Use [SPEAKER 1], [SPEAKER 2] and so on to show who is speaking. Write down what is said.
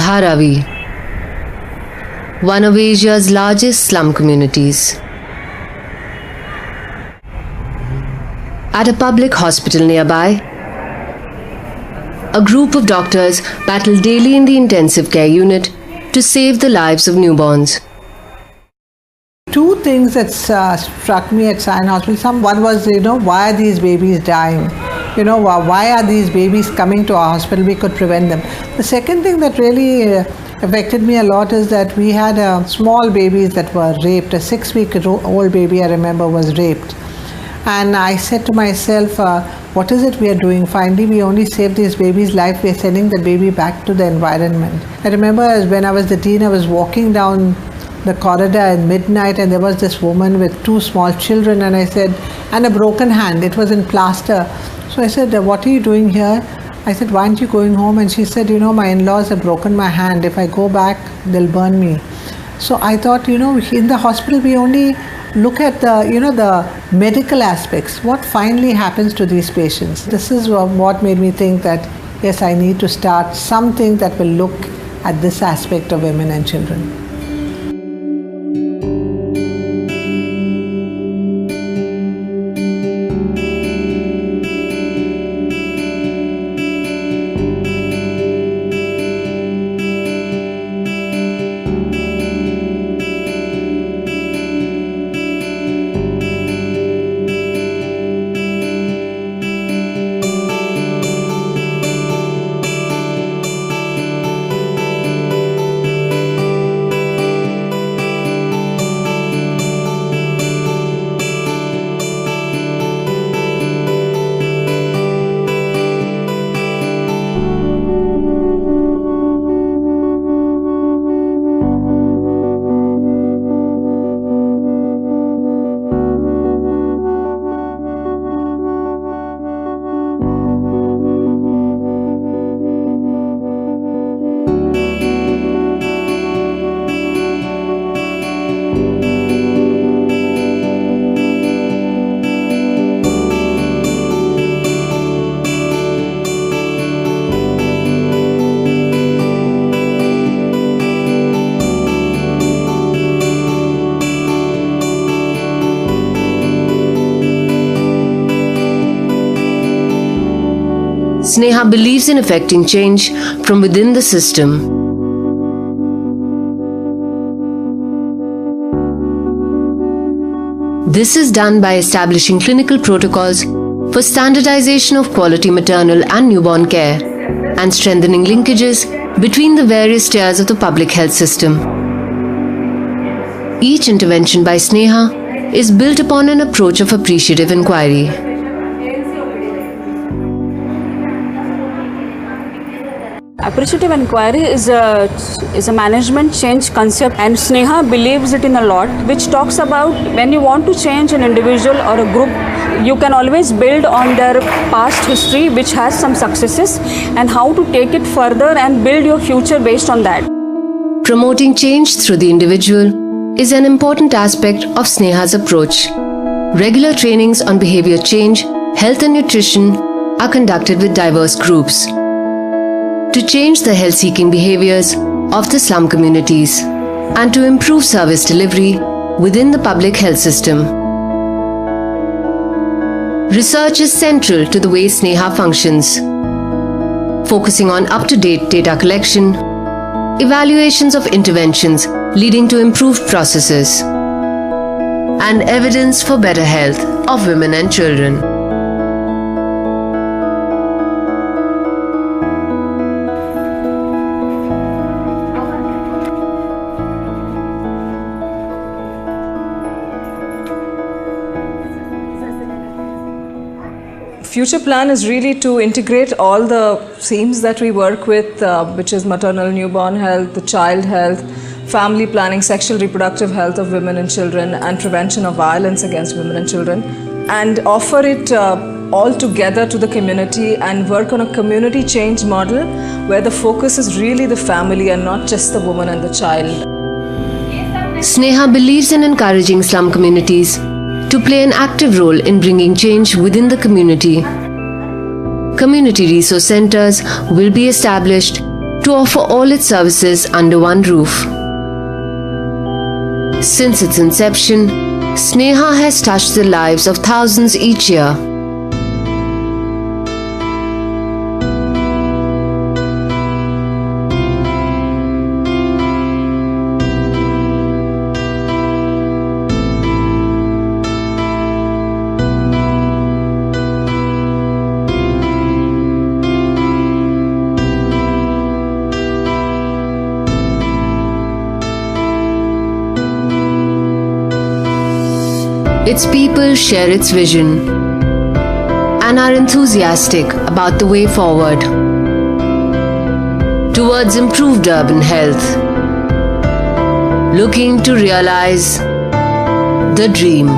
[SPEAKER 1] Dharavi, one of Asia's largest slum communities. At a public hospital nearby, a group of doctors battle daily in the intensive care unit to save the lives of newborns.
[SPEAKER 2] Two things that struck me at Sion Hospital. One was, why are these babies dying? Why are these babies coming to our hospital? We could prevent them. The second thing that really affected me a lot is that we had small babies that were raped. A 6-week-old baby, I remember, was raped. And I said to myself, what is it we are doing? Finally, we only saved this baby's life. We are sending the baby back to the environment. I remember when I was the dean, I was walking down the corridor at midnight, and there was this woman with 2 small children, and I said, and a broken hand. It was in plaster. So I said, what are you doing here? I said, why aren't you going home? And she said, my in-laws have broken my hand. If I go back, they'll burn me. So I thought, in the hospital, we only look at the medical aspects. What finally happens to these patients? This is what made me think that, yes, I need to start something that will look at this aspect of women and children.
[SPEAKER 1] Sneha believes in effecting change from within the system. This is done by establishing clinical protocols for standardization of quality maternal and newborn care and strengthening linkages between the various tiers of the public health system. Each intervention by Sneha is built upon an approach of appreciative inquiry.
[SPEAKER 3] Appreciative inquiry is a management change concept, and Sneha believes it in a lot, which talks about when you want to change an individual or a group, you can always build on their past history, which has some successes, and how to take it further and build your future based on that.
[SPEAKER 1] Promoting change through the individual is an important aspect of Sneha's approach. Regular trainings on behavior change, health and nutrition are conducted with diverse groups to change the health-seeking behaviors of the slum communities and to improve service delivery within the public health system. Research is central to the way Sneha functions, focusing on up-to-date data collection, evaluations of interventions leading to improved processes, and evidence for better health of women and children.
[SPEAKER 4] Future plan is really to integrate all the themes that we work with, which is maternal newborn health, the child health, family planning, sexual reproductive health of women and children, and prevention of violence against women and children, and offer it all together to the community and work on a community change model where the focus is really the family and not just the woman and the child.
[SPEAKER 1] Sneha believes in encouraging slum communities to play an active role in bringing change within the community. Community resource centers will be established to offer all its services under one roof. Since its inception, Sneha has touched the lives of thousands each year. Its people share its vision and are enthusiastic about the way forward towards improved urban health, looking to realize the dream.